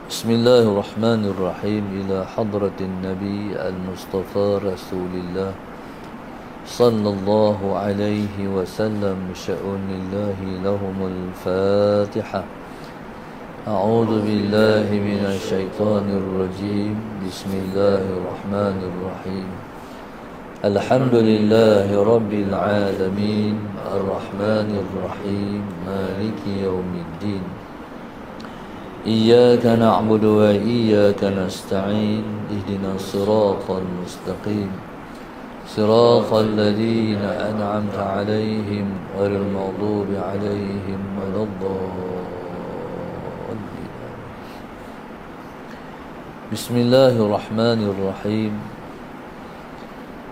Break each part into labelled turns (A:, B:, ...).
A: بسم الله الرحمن الرحيم إلى حضرة النبي المصطفى رسول الله صلى الله عليه وسلم شأن الله لهم الفاتحة. أعوذ بالله من الشيطان الرجيم. بسم الله الرحمن الرحيم. الحمد لله رب العالمين الرحمن الرحيم مالك يوم الدين. إياك نعبد وإياك نستعين. اهدنا الصراط المستقيم صراط الذين أنعمت عليهم غير المغضوب عليهم ولا الضالين. بسم الله الرحمن الرحيم.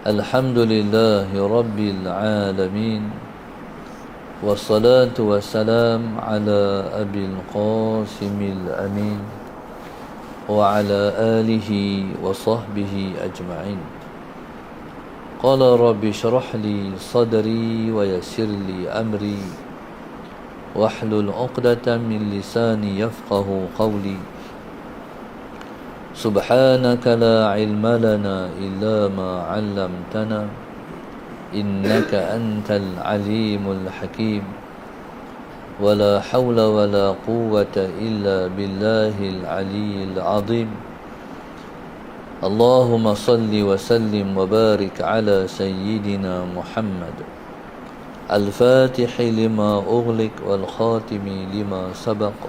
A: الحمد لله رب العالمين والصلاة والسلام على أبي القاسم الأمين وعلى آله وصحبه أجمعين. قال رب اشرح لي صدري ويسر لي أمري واحلل عقدة من لساني يفقه قولي. سبحانك لا علم لنا إلا ما علمتنا إنك أنت العليم الحكيم. ولا حول ولا قوة إلا بالله العلي العظيم. اللهم صل وسلم وبارك على سيدنا محمد الفاتح لما أغلق والخاتم لما سبق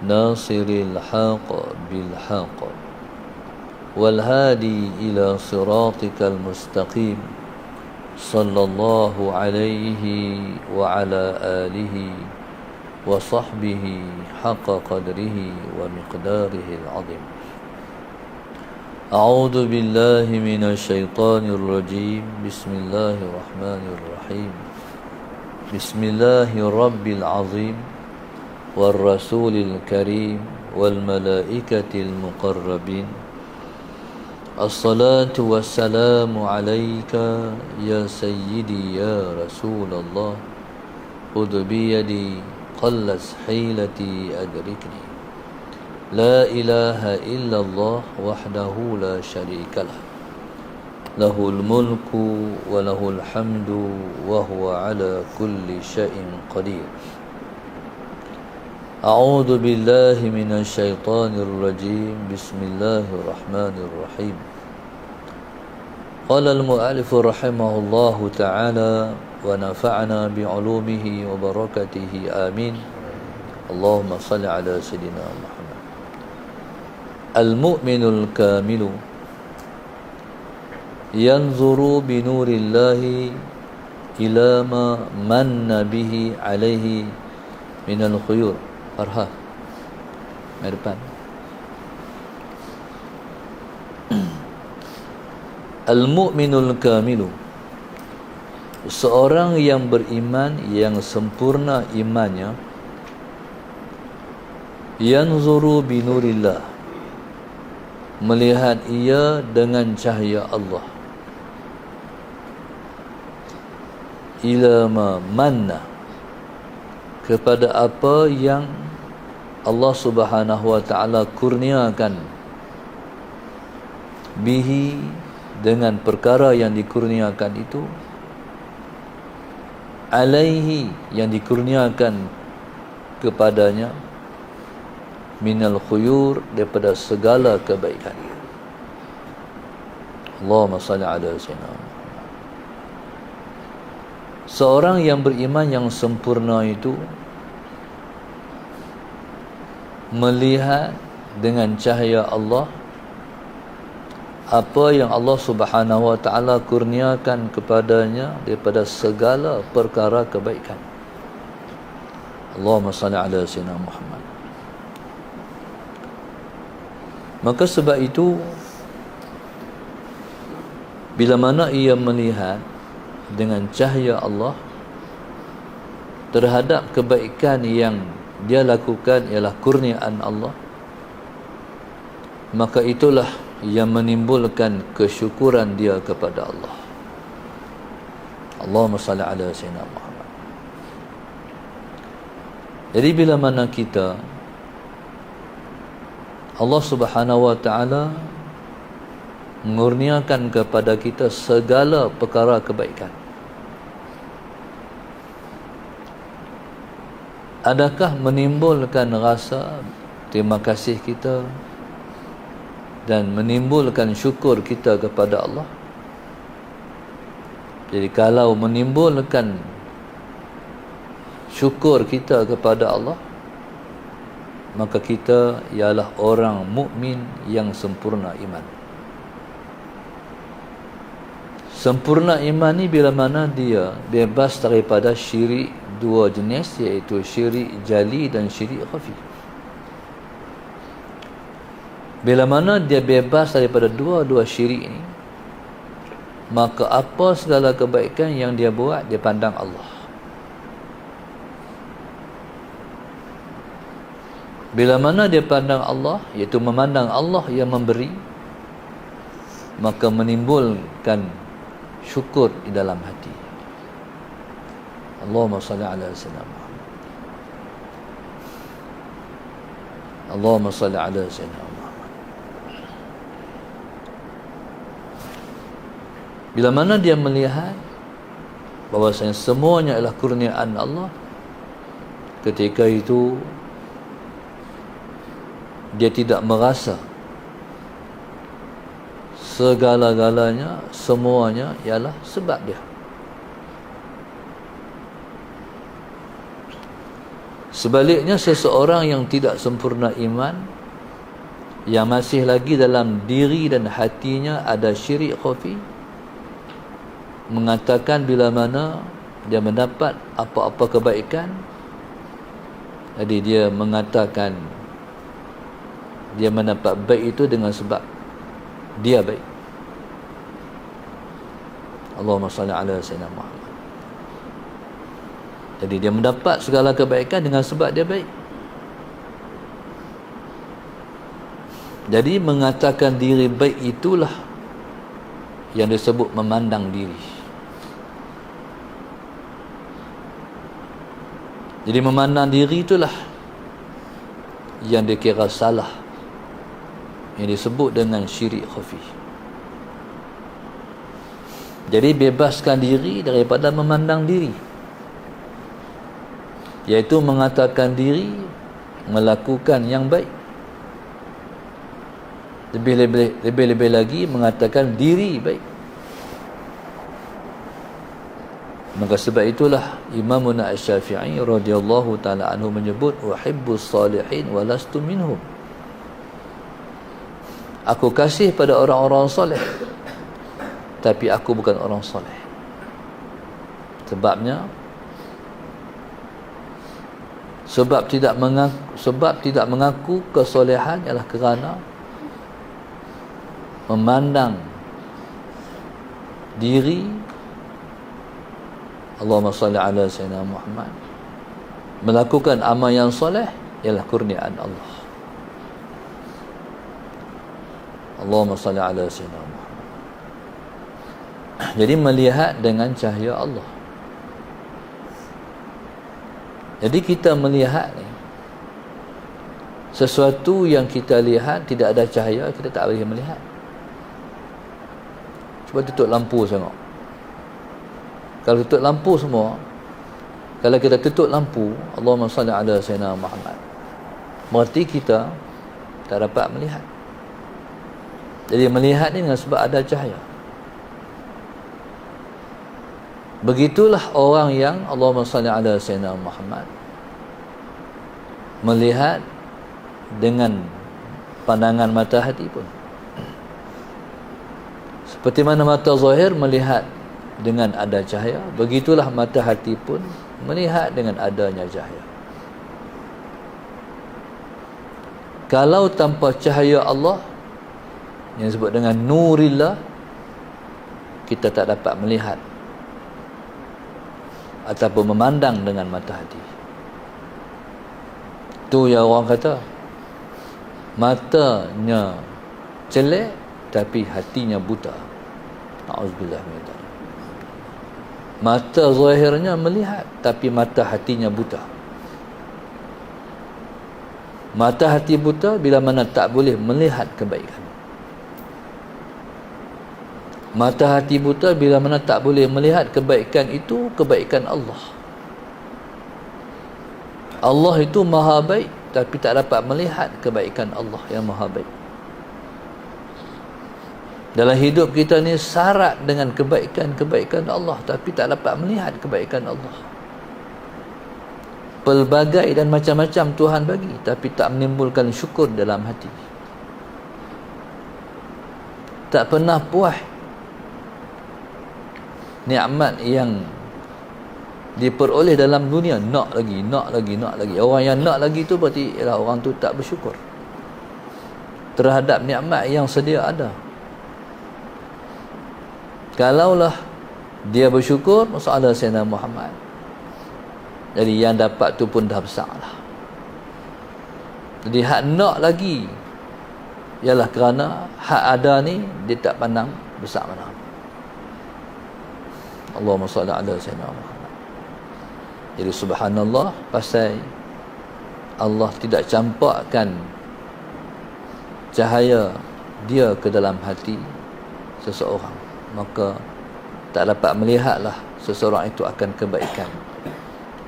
A: ناصر الحق بالحق والهادي إلى صراطك المستقيم صلى الله عليه وعلى آله وصحبه حق قدره ومقداره العظيم. أعوذ بالله من الشيطان الرجيم. بسم الله الرحمن الرحيم. بسم الله رب العظيم والرسول الكريم والملائكة المقربين. الصلاة والسلام عليك يا سيدي يا رسول الله. خذ بيدي قلت حيلتي أدركني. لا إله إلا الله وحده لا شريك له. له الملك وله الحمد وهو على كل شيء قدير. أعوذ بالله من الشيطان الرجيم. بسم الله الرحمن الرحيم. قال المؤلف رحمه الله تعالى ونفعنا بعلومه وبركاته آمين. اللهم صل على سيدنا محمد. المؤمن الكامل ينظر بنور الله إلى ما من به عليه من الخيور. Farha, mari depan. Al-mu'minul kamilu, seorang yang beriman yang sempurna imannya, yanzuru binurillah, melihat ia dengan cahaya Allah, ila ma manna, kepada apa yang Allah Subhanahu wa taala kurniakan, bihi, dengan perkara yang dikurniakan itu, alaihi, yang dikurniakan kepadanya, minal khuyur, daripada segala kebaikan. Allahumma salli ala sayyidina Muhammad. Seorang yang beriman yang sempurna itu melihat dengan cahaya Allah apa yang Allah Subhanahu wa taala kurniakan kepadanya daripada segala perkara kebaikan. Allahumma salli ala sayyidina Muhammad. Maka sebab itu, bila mana ia melihat dengan cahaya Allah terhadap kebaikan yang dia lakukan ialah kurniaan Allah, maka itulah yang menimbulkan kesyukuran dia kepada Allah. Allahumma salli ala sayyidina Muhammad. Jadi bila mana kita Allah Subhanahu wa taala mengurniakan kepada kita segala perkara kebaikan. Adakah menimbulkan rasa terima kasih kita dan menimbulkan syukur kita kepada Allah? Jadi kalau menimbulkan syukur kita kepada Allah, maka kita ialah orang mukmin yang sempurna iman. Sempurna iman ni bila mana dia bebas daripada syirik dua jenis, iaitu syirik jali dan syirik khafi. Bila mana dia bebas daripada dua-dua syirik ni, maka apa segala kebaikan yang dia buat, dia pandang Allah. Bila mana dia pandang Allah, iaitu memandang Allah yang memberi, maka menimbulkan syukur di dalam hati. Allahumma salli ala sayyidina Muhammad. Allahumma salli ala sayyidina Muhammad. Bila mana dia melihat bahawasanya semuanya adalah kurniaan Allah, ketika itu dia tidak merasa segala-galanya, semuanya ialah sebab dia. Sebaliknya, seseorang yang tidak sempurna iman, yang masih lagi dalam diri dan hatinya ada syirik khafi, mengatakan bila mana dia mendapat apa-apa kebaikan, jadi dia mengatakan dia mendapat baik itu dengan sebab dia baik. Allahumma salli ala sayyidina Muhammad. Jadi dia mendapat segala kebaikan dengan sebab dia baik. Jadi mengatakan diri baik itulah yang disebut memandang diri. Jadi memandang diri itulah yang dikira salah, yang disebut dengan syirik khafi. Jadi bebaskan diri daripada memandang diri, iaitu mengatakan diri melakukan yang baik. Lebih-lebih lagi mengatakan diri baik. Maka sebab itulah Imam Asy-Syafi'i radhiyallahu taala anhu menyebut uhibbus salihin wa lastu minhum. Aku kasih pada orang-orang soleh, tapi aku bukan orang soleh. Sebabnya, sebab tidak mengaku kesolehan ialah kerana memandang diri. Allahumma salli ala sayyidina Muhammad. Melakukan amal yang soleh ialah kurniaan Allah. Allahumma salli ala sayyidina Muhammad. Jadi melihat dengan cahaya Allah. Jadi kita melihat ni, sesuatu yang kita lihat tidak ada cahaya, kita tak boleh melihat. Cuba tutup lampu tengok. Kalau tutup lampu semua, kalau kita tutup lampu, Allahumma salli ala sayyidina Muhammad, berarti kita tak dapat melihat. Jadi melihat ni dengan sebab ada cahaya. Begitulah orang yang Allahumma salli ala sayyidina Muhammad melihat dengan pandangan mata hati pun. Seperti mana mata zahir melihat dengan ada cahaya, begitulah mata hati pun melihat dengan adanya cahaya. Kalau tanpa cahaya Allah yang disebut dengan nurillah, kita tak dapat melihat ataupun memandang dengan mata hati. Tu yang orang kata matanya celek tapi hatinya buta. Auzubillah min dzalik. Mata zahirnya melihat tapi mata hatinya buta. Mata hati buta bila mana tak boleh melihat kebaikan. Mata hati buta bila mana tak boleh melihat kebaikan itu kebaikan Allah. Allah itu maha baik, tapi tak dapat melihat kebaikan Allah yang maha baik. Dalam hidup kita ni syarat dengan kebaikan-kebaikan Allah, tapi tak dapat melihat kebaikan Allah. Pelbagai dan macam-macam Tuhan bagi, tapi tak menimbulkan syukur dalam hati. Tak pernah puas nikmat yang diperoleh dalam dunia, nak lagi. Orang yang nak lagi tu berarti ialah orang tu tak bersyukur terhadap nikmat yang sedia ada. Kalaulah dia bersyukur, masalah Sayyidina Muhammad, jadi yang dapat tu pun dah besar lah. Jadi hak nak lagi ialah kerana hak ada ni dia tak pandang besar mana. Allahumma salli ala Sayyidina Muhammad. Jadi subhanallah, pasal Allah tidak campakkan cahaya dia ke dalam hati seseorang, maka tak dapat melihatlah seseorang itu akan kebaikan.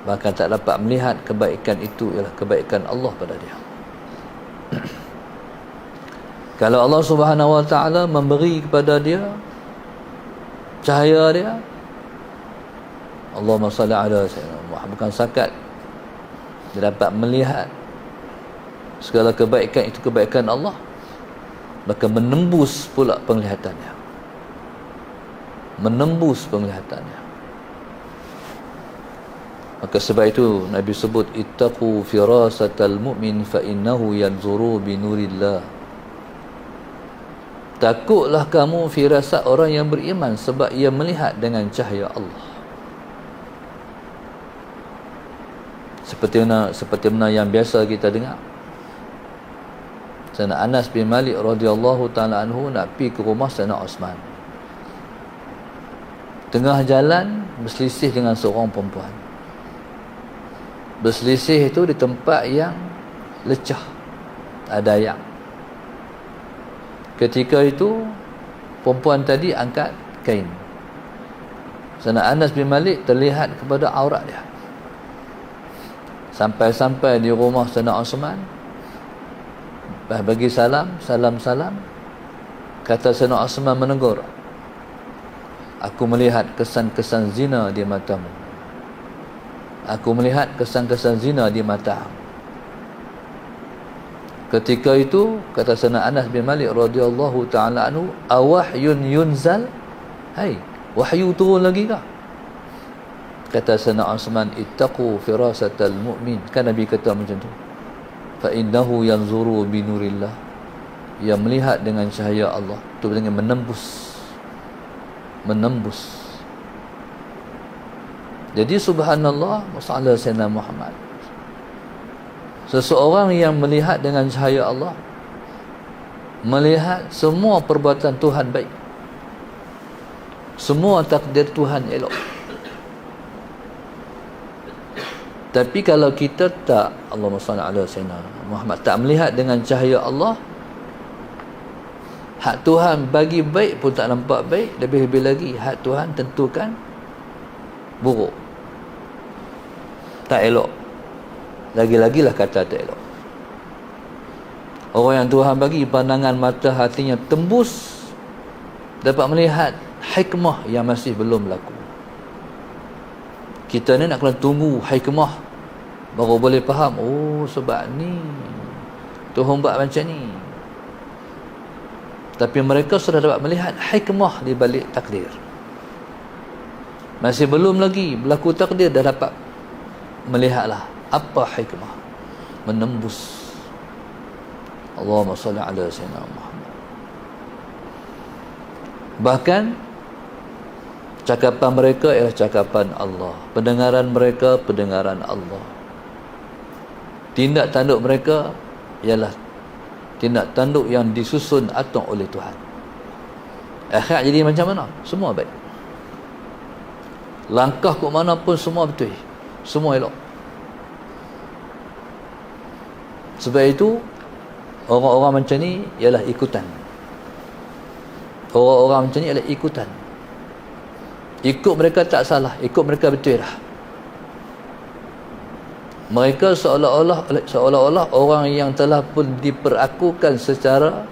A: Bahkan tak dapat melihat kebaikan itu ialah kebaikan Allah pada dia. Kalau Allah Subhanahu Wa Taala memberi kepada dia cahaya dia, Allahumma salli ala Sayyidina Muhammad, bukan sakat dia dapat melihat segala kebaikan itu kebaikan Allah, maka menembus pula penglihatannya. Maka sebab itu Nabi sebut ittaqu firasatal mu'min fa innahu yanzuru bi nurillah. Takutlah kamu firasat orang yang beriman, sebab ia melihat dengan cahaya Allah. Seperti mana yang biasa kita dengar. Sayyidina Anas bin Malik radhiyallahu taala anhu nak pergi ke rumah Sayyidina Osman. Tengah jalan berselisih dengan seorang perempuan. Berselisih itu di tempat yang lecah, ada yang. Ketika itu perempuan tadi angkat kain. Sayyidina Anas bin Malik terlihat kepada aurat dia. Sampai-sampai di rumah Sayyidina Osman, bagi salam. Kata Sayyidina Osman menegur, aku melihat kesan-kesan zina di matamu. Ketika itu kata Sayyidina Anas bin Malik radhiyallahu taala anhu, awahyun yunzal, hai, wahyu turun lagi kah? Kata Sayyidina Osman, ittaqu firasatal mu'min. Kan Nabi kata macam tu, fa innahu yanzuru bi nurillah, ia melihat dengan cahaya Allah. Itu dengan menembus. Jadi subhanallah, masalah Sayyidina Muhammad, seseorang yang melihat dengan cahaya Allah, melihat semua perbuatan Tuhan baik, semua takdir Tuhan elok. Tapi kalau kita tak, Allahumma salli ala Sayyidina Muhammad, tak melihat dengan cahaya Allah, hak Tuhan bagi baik pun tak nampak baik, lebih-lebih lagi hak Tuhan tentukan buruk, tak elok, lagi-lagilah kata tak elok. Orang yang Tuhan bagi pandangan mata hatinya tembus, dapat melihat hikmah yang masih belum berlaku. Kita ni nak kena tunggu hikmah baru boleh faham, oh sebab ni Tuhan buat macam ni. Tapi mereka sudah dapat melihat hikmah di balik takdir. Masih belum lagi berlaku takdir, dah dapat melihatlah apa hikmah, menembus. Allahumma salli ala Sayyidina Muhammad. Bahkan cakapan mereka ialah cakapan Allah, pendengaran mereka pendengaran Allah. Tindak tanduk mereka ialah tindak tanduk yang disusun atur oleh Tuhan. Akhirat jadi macam mana? Semua baik. Langkah ke mana pun semua betul, semua elok. Sebab itu orang-orang macam ni ialah ikutan. Orang-orang macam ni ialah ikutan. Ikut mereka tak salah, ikut mereka betul lah. Mereka seolah-olah orang yang telah pun diperakukan secara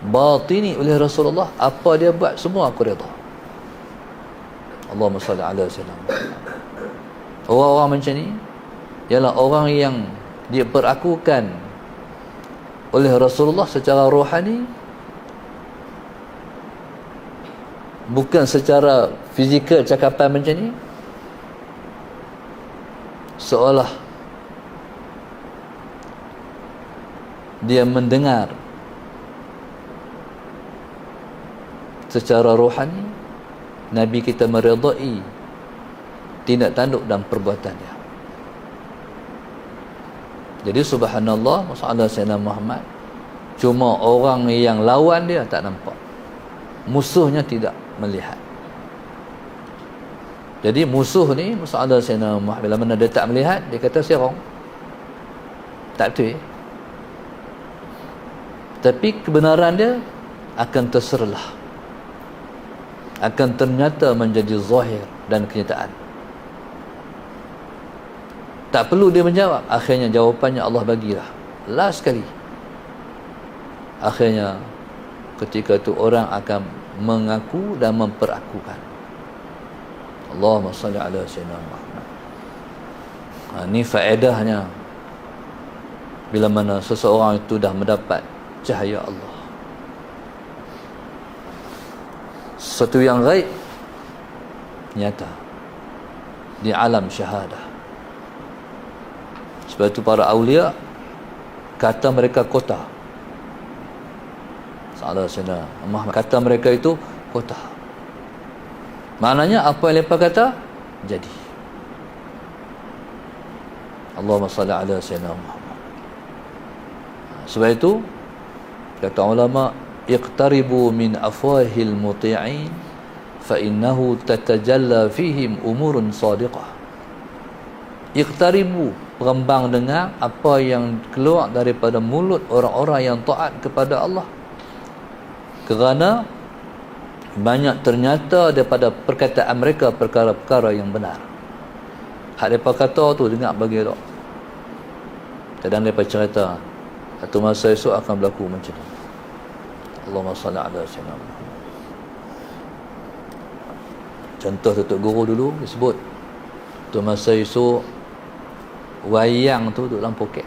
A: batini oleh Rasulullah. Apa dia buat semua aku redha. Allahumma salli ala sayyidina Muhammad. Orang-orang macam ni ialah orang yang diperakukan oleh Rasulullah secara rohani, bukan secara fizikal cakapan macam ni. Seolah dia mendengar secara rohani Nabi kita meredai tindak tanduk dan perbuatan dia. Jadi subhanallah, masalah Sayyidina Muhammad, cuma orang yang lawan dia tak nampak, musuhnya tidak melihat. Jadi musuh ni, masalah Sayyidina Muhammad, bila mana dia tak melihat, dia kata serong, tak betul. Tapi kebenaran dia akan terserlah, akan ternyata menjadi zahir dan kenyataan. Tak perlu dia menjawab, akhirnya jawapannya Allah bagilah. Last sekali, akhirnya ketika itu orang akan mengaku dan memperakukan. Allahumma salli ala sayyidina Muhammad. Ini faedahnya bila mana seseorang itu dah mendapat cahaya Allah. Sesuatu yang gaib nyata di alam syahadah. Sebab itu para awliya kata mereka kota. Salah Sayyidina Muhammad kata mereka itu kota. Maknanya apa yang mereka kata jadi. Allahumma salli ala Sayyidina Muhammad. Sebab itu kata ulama, iqtaribu min afwahil muti'in fa innahu tatajalla fihim umurun sadiqah. Iqtaribu, berembang dengar apa yang keluar daripada mulut orang-orang yang taat kepada Allah, kerana banyak ternyata daripada perkataan mereka perkara-perkara yang benar. Hak mereka kata tu dengar bagi tak. Kadang mereka cerita satu masa esok akan berlaku macam ni. Allahumma salli ala sayyidina Muhammad. Contoh Datuk Guru dulu disebut tu masa esok wayang tu duduk dalam poket.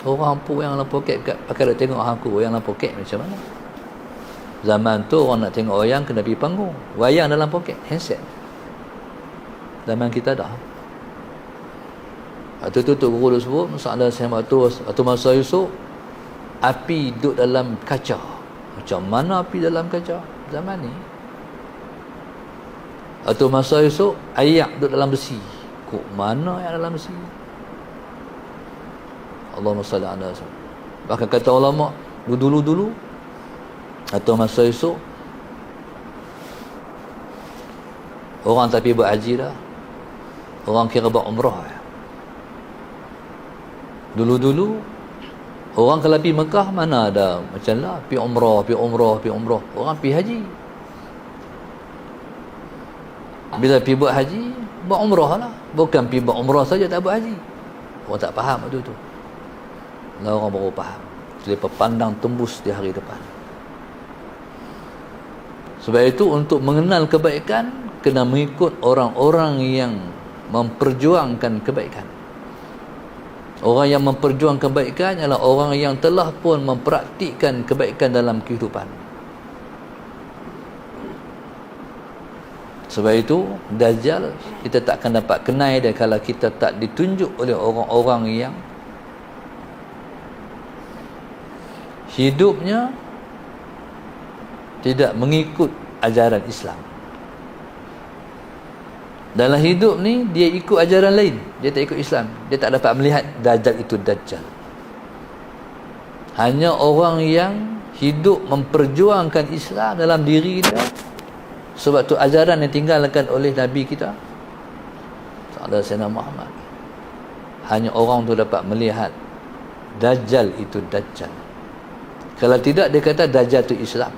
A: Orang pun yang dalam poket pakai nak tengok aku wayang dalam poket macam mana. Zaman tu orang nak tengok wayang kena pergi panggung. Wayang dalam poket, handset. Zaman kita dah. Atau tu guru sebut masalah sama tu atau masa esok api duduk dalam kaca. Macam mana api dalam kaca zaman ni? Atau masa esok ayak duduk dalam besi. Kok mana yang dalam besi? Allahumma salli ala sayyidina. Bahkan kata ulama dulu atau masa esok orang tapi buat haji dah, orang kira buat umrah. Dulu orang kalau pergi Mekah mana ada macam lah pergi umrah, orang pergi haji. Bila pergi buat haji, buat umrah lah, bukan pergi buat umrah saja tak buat haji. Orang tak faham waktu tu. Lah orang baru faham. Selepas pandang tembus di hari depan. Sebab itu untuk mengenal kebaikan kena mengikut orang-orang yang memperjuangkan kebaikan. Orang yang memperjuangkan kebaikan adalah orang yang telah pun mempraktikkan kebaikan dalam kehidupan. Sebab itu Dajjal kita tak akan dapat kenal dia kalau kita tak ditunjuk oleh orang-orang yang hidupnya tidak mengikut ajaran Islam. Dalam hidup ni dia ikut ajaran lain, dia tak ikut Islam. Dia tak dapat melihat Dajjal itu Dajjal. Hanya orang yang hidup memperjuangkan Islam dalam diri dia. Sebab tu ajaran yang tinggalkan oleh Nabi kita Sayyidina Muhammad, hanya orang tu dapat melihat Dajjal itu Dajjal. Kalau tidak, dia kata Dajjal itu Islam.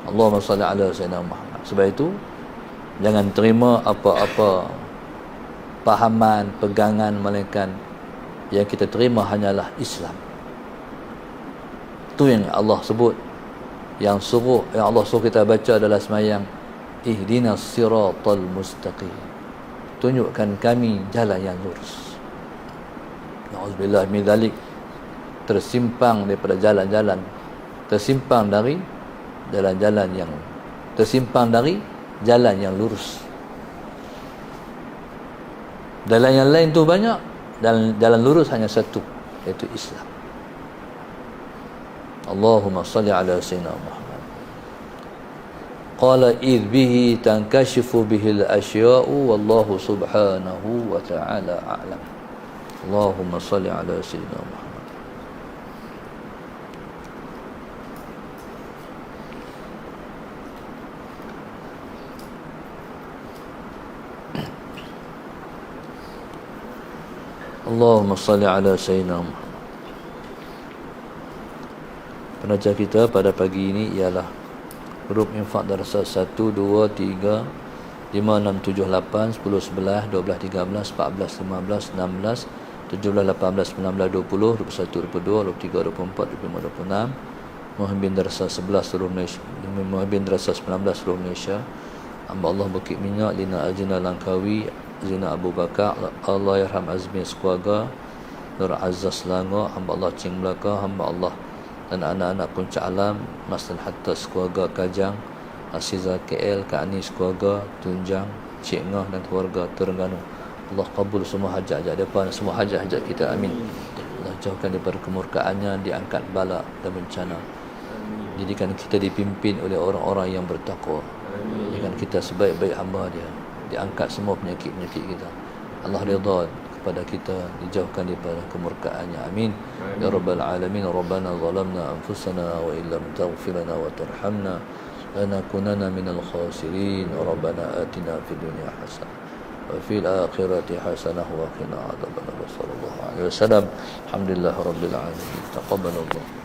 A: Allahumma salli ala sayyidina Muhammad. Sebab itu jangan terima apa-apa pahaman, pegangan, melainkan yang kita terima hanyalah Islam. Itu yang Allah sebut, yang Allah suruh kita baca dalam sembahyang, ihdinas siratal mustaqim, tunjukkan kami jalan yang lurus. Na'udzubillah min dzalik, tersimpang daripada jalan-jalan, tersimpang dari jalan-jalan yang tersimpang dari jalan yang lurus. Jalan yang lain tu banyak, dan jalan lurus hanya satu, iaitu Islam. Allahumma salli ala sayyidina Muhammad. Qala idh bihi tankashifu bihil asya'u wallahu subhanahu wa ta'ala a'lam. Allahumma salli ala sayyidina Muhammad. Allahumma salli ala sayyidina Muhammad. Penaja kita pada pagi ini ialah huruf infak darasat 1, 2, 3, 5, 6, 7, 8, 10, 11, 12, 13, 14, 15, 16, 17, 18, 19, 20, 21, 22, 23, 24, 25, 26. Muhammad darasat 11 seluruh Malaysia, Muhammad darasat 19 seluruh Malaysia. Hamba Allah Bukit Minyak, Lina Aljina Langkawi, Zina Abu Bakar, Allah Yarham Azmi Sekuaga, Nur Azza Selangor, hamba Allah Cing Melaka, hamba Allah dan anak-anak Puncak Alam, Masjid Hatta Sekuaga Kajang, Asiza KL, Kak Ani Sekuaga, Tunjang, Cik Ngah dan keluarga Terengganu. Allah kabul semua hajat-hajat mereka, semua hajat-hajat kita, amin. Allah jauhkan daripada kemurkaannya, diangkat bala dan bencana. Jadikan kita dipimpin oleh orang-orang yang bertakwa. Jadikan kita sebaik-baik hamba dia. Diangkat semua penyakit-penyakit kita. Allah ridha kepada kita, dijauhkan daripada kemurkaannya, amin. Ya Rabbal Alamin. Rabbana zalamna anfusana wa illam taghfir lana wa tarhamna lanakunanna minal khasirin. Rabbana atina fid dunya hasanah wa fil akhirati hasanah wa qina adzabannar. Sallallahu alaihi wasallam. Alhamdulillah rabbil alamin. Taqabbalallah.